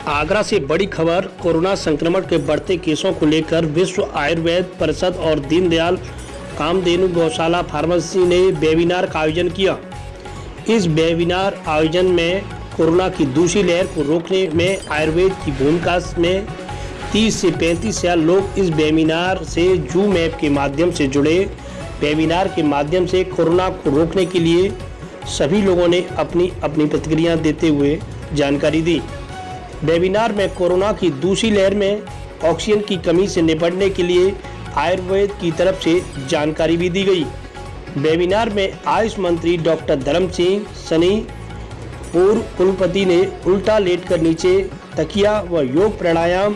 आगरा से बड़ी खबर। कोरोना संक्रमण के बढ़ते केसों को लेकर विश्व आयुर्वेद परिषद और दीनदयाल कामधेनु गौशाला फार्मेसी ने वेबिनार का आयोजन किया। इस वेबिनार आयोजन में कोरोना की दूसरी लहर को रोकने में आयुर्वेद की भूमिका में 30 से 35 हजार लोग इस वेबिनार से जूम ऐप के माध्यम से जुड़े। वेबिनार के माध्यम से कोरोना को रोकने के लिए सभी लोगों ने अपनी अपनी प्रतिक्रिया देते हुए जानकारी दी। वेबिनार में कोरोना की दूसरी लहर में ऑक्सीजन की कमी से निपटने के लिए आयुर्वेद की तरफ से जानकारी भी दी गई। वेबिनार में आयुष मंत्री डॉक्टर धर्म सिंह सैनी, पूर्व कुलपति ने उल्टा लेटकर नीचे तकिया व योग प्राणायाम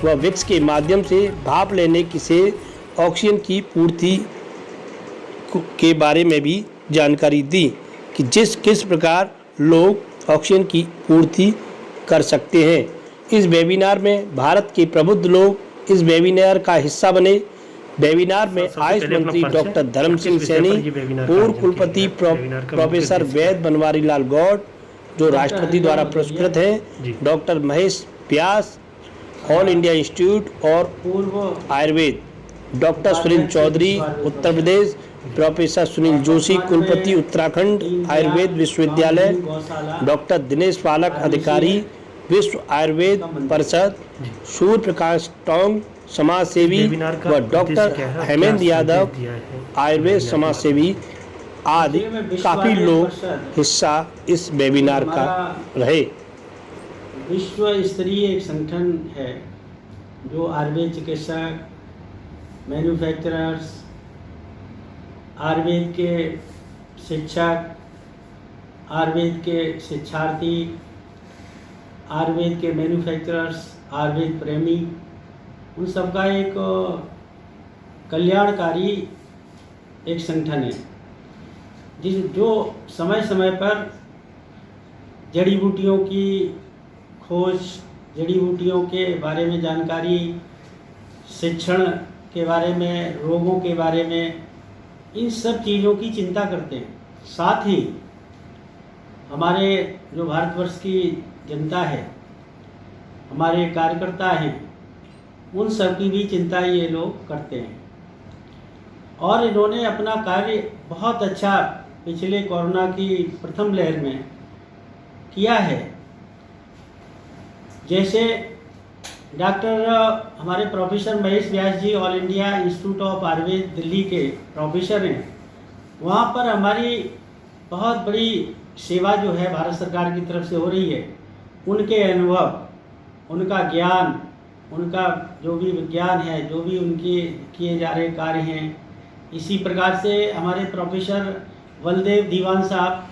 व विक्स के माध्यम से भाप लेने से ऑक्सीजन की पूर्ति के बारे में भी जानकारी दी कि किस प्रकार लोग ऑक्सीजन की पूर्ति कर सकते हैं। इस वेबिनार में भारत के प्रबुद्ध लोग इस वेबिनार का हिस्सा बने। वेबिनार में आयुष मंत्री डॉक्टर धर्म सिंह सैनी, पूर्व कुलपति प्रोफेसर वैद्य बनवारी लाल गौड़ जो राष्ट्रपति द्वारा पुरस्कृत हैं, डॉक्टर महेश व्यास ऑल इंडिया इंस्टीट्यूट और पूर्व आयुर्वेद, डॉक्टर सुनील चौधरी उत्तर प्रदेश, प्रोफेसर सुनील जोशी कुलपति उत्तराखंड आयुर्वेद विश्वविद्यालय, डॉक्टर दिनेश पालक अधिकारी विश्व आयुर्वेद परिषद, सूर्य प्रकाश टोंग समाज सेवी व डॉक्टर हेमेंद्र यादव आयुर्वेद समाज सेवी आदि काफी लोग हिस्सा इस वेबिनार का रहे। विश्व स्तरीय एक संगठन है जो आयुर्वेद चिकित्सक, मैन्युफैक्चरर्स, आयुर्वेद के शिक्षक, आयुर्वेद के शिक्षार्थी, आयुर्वेद के मैन्युफैक्चरर्स, आयुर्वेद प्रेमी, उन सबका एक कल्याणकारी एक संगठन है जो समय समय पर जड़ी बूटियों की खोज, जड़ी बूटियों के बारे में जानकारी, शिक्षण के बारे में, रोगों के बारे में, इन सब चीज़ों की चिंता करते हैं। साथ ही हमारे जो भारतवर्ष की जनता है, हमारे कार्यकर्ता हैं, उन सब की भी चिंता ये लोग करते हैं और इन्होंने अपना कार्य बहुत अच्छा पिछले कोरोना की प्रथम लहर में किया है। जैसे डॉक्टर हमारे professor Mahesh Vyas ji all India institute of Ayurveda Delhi के प्रोफेसर हैं, वहाँ पर हमारी बहुत बड़ी सेवा जो है भारत सरकार की तरफ से हो रही है। उनके अनुभव, उनका ज्ञान, उनका जो भी विज्ञान है, जो भी उनके किए जा रहे कार्य हैं, इसी प्रकार से हमारे प्रोफेसर बलदेव दीवान साहब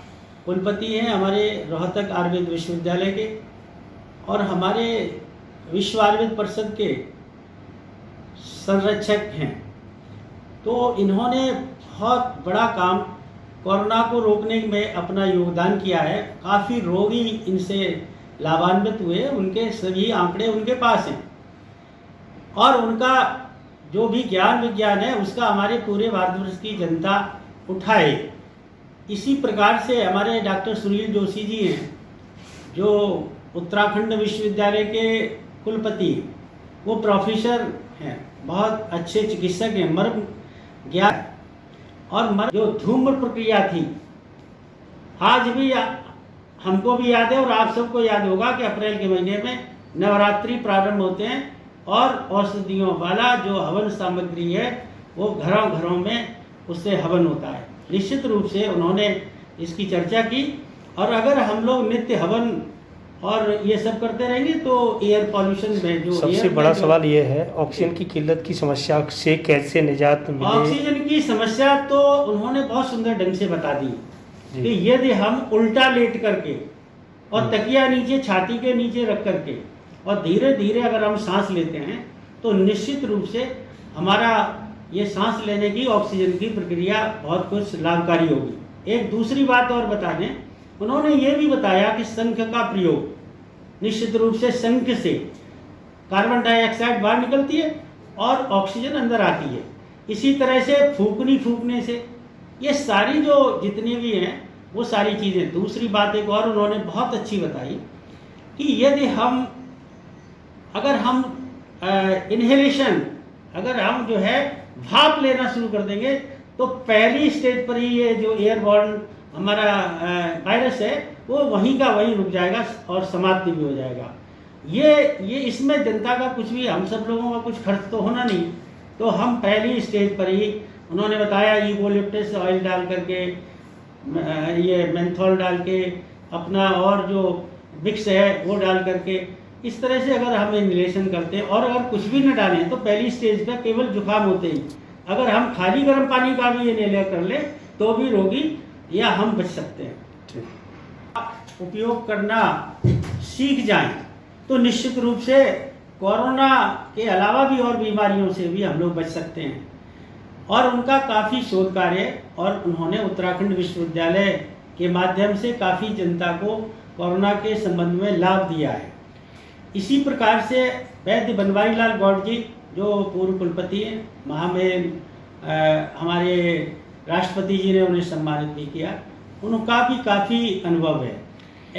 कुलपति हैं हमारे रोहतक आयुर्वेद विश्वविद्यालय के और हमारे विश्व आयुर्वेद परिषद के संरक्षक हैं। तो इन्होंने बहुत बड़ा काम कोरोना को रोकने में अपना योगदान किया है। काफ़ी रोगी इनसे लाभान्वित हुए, उनके सभी आंकड़े उनके पास हैं और उनका जो भी ज्ञान विज्ञान है उसका हमारे पूरे भारतवर्ष की जनता उठाए। इसी प्रकार से हमारे डॉक्टर सुनील जोशी जी हैं जो उत्तराखंड विश्वविद्यालय के कुलपति, वो प्रोफेसर हैं, बहुत अच्छे चिकित्सक हैं, मर्म ज्ञान और जो धूम्र प्रक्रिया थी, आज भी हमको भी याद है और आप सबको याद होगा कि अप्रैल के महीने में नवरात्रि प्रारंभ होते हैं और औषधियों वाला जो हवन सामग्री है वो घरों घरों में उससे हवन होता है। निश्चित रूप से उन्होंने इसकी चर्चा की और अगर हम लोग नित्य हवन और ये सब करते रहेंगे तो एयर पॉल्यूशन में जो सबसे बड़ा सवाल ये है, ऑक्सीजन की किल्लत की समस्या से कैसे निजात मिले? ऑक्सीजन की समस्या तो उन्होंने बहुत सुंदर ढंग से बता दी कि यदि हम उल्टा लेट करके और तकिया नीचे छाती के नीचे रख करके और धीरे धीरे अगर हम सांस लेते हैं तो निश्चित रूप से हमारा ये सांस लेने की ऑक्सीजन की प्रक्रिया बहुत कुछ लाभकारी होगी। एक दूसरी बात और बता दें, उन्होंने ये भी बताया कि शंख का प्रयोग, निश्चित रूप से शंख से कार्बन डाइऑक्साइड बाहर निकलती है और ऑक्सीजन अंदर आती है। इसी तरह से फूकने से ये सारी जो जितनी भी हैं वो सारी चीज़ें। दूसरी बात एक और उन्होंने बहुत अच्छी बताई कि यदि हम अगर हम इन्हेलेशन, अगर हम जो है भाप लेना शुरू कर देंगे तो पहली स्टेज पर ही ये जो एयरबॉर्न हमारा वायरस है वो वहीं का वहीं रुक जाएगा और समाप्ति भी हो जाएगा। ये इसमें जनता का कुछ भी, हम सब लोगों का कुछ खर्च तो होना नहीं। तो हम पहली स्टेज पर ही उन्होंने बताया यूकोलिप्टस ऑयल डाल करके, ये मेंथोल डाल के, अपना और जो विक्स है वो डाल करके, इस तरह से अगर हम इन्हेलेशन करते हैं और अगर कुछ भी न डालें तो पहली स्टेज पर केवल जुकाम होते ही अगर हम खाली गर्म पानी का भी इन्हेलर कर लें तो भी रोगी या हम बच सकते हैं। उपयोग करना सीख जाएं तो निश्चित रूप से कोरोना के अलावा भी और बीमारियों से भी हम लोग बच सकते हैं। और उनका काफ़ी शोध कार्य, और उन्होंने उत्तराखंड विश्वविद्यालय के माध्यम से काफ़ी जनता को कोरोना के संबंध में लाभ दिया है। इसी प्रकार से वैद्य बनवारी लाल गौड़ जी जो पूर्व कुलपति हैं, हमारे राष्ट्रपति जी ने उन्हें सम्मानित भी किया, उनका भी काफ़ी अनुभव है।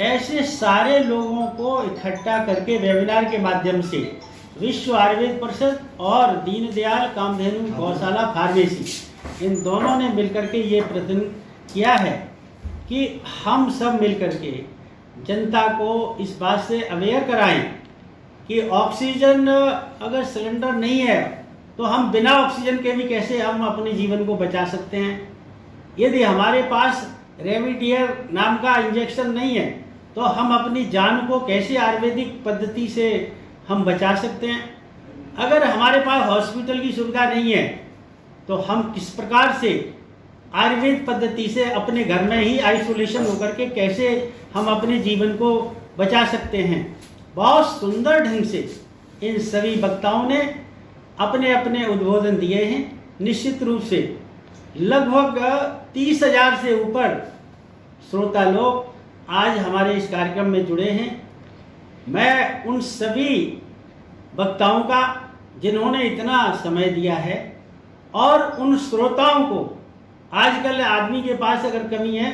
ऐसे सारे लोगों को इकट्ठा करके वेबिनार के माध्यम से विश्व आयुर्वेद परिषद और दीनदयाल कामधेनु गौशाला फार्मेसी, इन दोनों ने मिलकर के ये प्रयत्न किया है कि हम सब मिलकर के जनता को इस बात से अवेयर कराएं कि ऑक्सीजन अगर सिलेंडर नहीं है तो हम बिना ऑक्सीजन के भी कैसे हम अपने जीवन को बचा सकते हैं। यदि हमारे पास रेमडेसिविर नाम का इंजेक्शन नहीं है तो हम अपनी जान को कैसे आयुर्वेदिक पद्धति से हम बचा सकते हैं। अगर हमारे पास हॉस्पिटल की सुविधा नहीं है तो हम किस प्रकार से आयुर्वेद पद्धति से अपने घर में ही आइसोलेशन होकर के कैसे हम अपने जीवन को बचा सकते हैं। बहुत सुंदर ढंग से इन सभी वक्ताओं ने अपने अपने उद्बोधन दिए हैं। निश्चित रूप से लगभग 30,000 से ऊपर श्रोता लोग आज हमारे इस कार्यक्रम में जुड़े हैं। मैं उन सभी वक्ताओं का जिन्होंने इतना समय दिया है, और उन श्रोताओं को, आजकल आदमी के पास अगर कमी है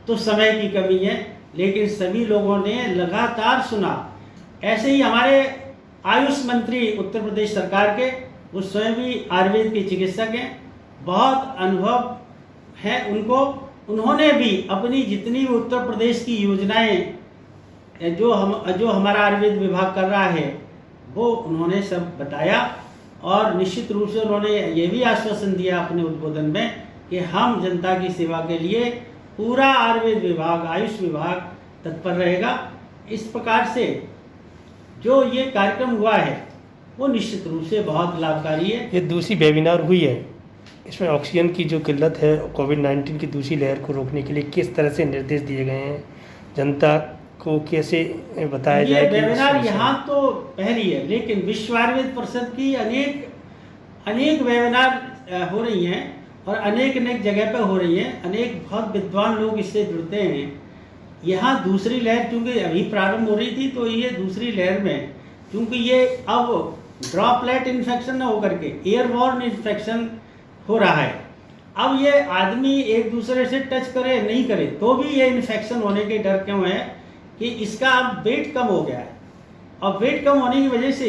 तो समय की कमी है, लेकिन सभी लोगों ने लगातार सुना। ऐसे ही हमारे आयुष मंत्री उत्तर प्रदेश सरकार के, वो स्वयं भी आयुर्वेद के चिकित्सक हैं, बहुत अनुभव है उनको। उन्होंने भी अपनी जितनी भी उत्तर प्रदेश की योजनाएं जो हमारा आयुर्वेद विभाग कर रहा है वो उन्होंने सब बताया। और निश्चित रूप से उन्होंने ये भी आश्वासन दिया अपने उद्बोधन में कि हम जनता की सेवा के लिए पूरा आयुर्वेद विभाग, आयुष विभाग तत्पर रहेगा। इस प्रकार से जो ये कार्यक्रम हुआ है वो निश्चित रूप से बहुत लाभकारी है। ये दूसरी वेबिनार हुई है, इसमें ऑक्सीजन की जो किल्लत है, कोविड-19 की दूसरी लहर को रोकने के लिए किस तरह से निर्देश दिए गए हैं, जनता को कैसे बताया जाए। ये वेबिनार यहाँ तो पहली है, लेकिन विश्व आयुर्वेद परिषद की अनेक वेबिनार हो रही हैं और अनेक जगह पर हो रही हैं। अनेक बहुत विद्वान लोग इससे जुड़ते हैं। यहाँ दूसरी लहर चूँकि अभी प्रारंभ हो रही थी, तो ये दूसरी लहर में चूँकि ये अब ड्रॉपलेट इन्फेक्शन न होकर के एयरबॉर्न इन्फेक्शन हो रहा है। अब ये आदमी एक दूसरे से टच करे नहीं करे तो भी ये इन्फेक्शन होने के डर क्यों है कि इसका अब वेट कम हो गया है, और वेट कम होने की वजह से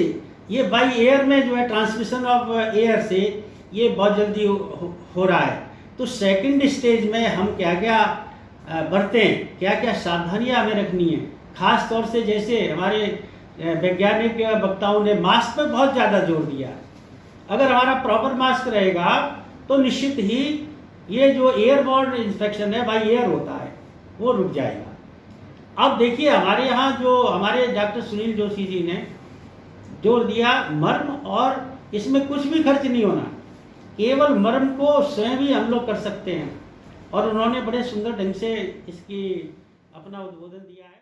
ये बाई एयर में जो है ट्रांसमिशन ऑफ एयर से ये बहुत जल्दी हो रहा है। तो सेकंड स्टेज में हम क्या क्या बरतें, क्या क्या सावधानियां हमें रखनी है। खास तौर से जैसे हमारे वैज्ञानिक वक्ताओं ने मास्क पर बहुत ज़्यादा जोर दिया। अगर हमारा प्रॉपर मास्क रहेगा तो निश्चित ही ये जो एयरबॉर्न इन्फेक्शन है बाई एयर होता है वो रुक जाएगा। अब देखिए हमारे यहाँ जो हमारे डॉक्टर सुनील जोशी जी ने जोर दिया मर्म, और इसमें कुछ भी खर्च नहीं होना, केवल मर्म को स्वयं ही हम लोग कर सकते हैं। और उन्होंने बड़े सुंदर ढंग से इसकी अपना उद्बोधन दिया है।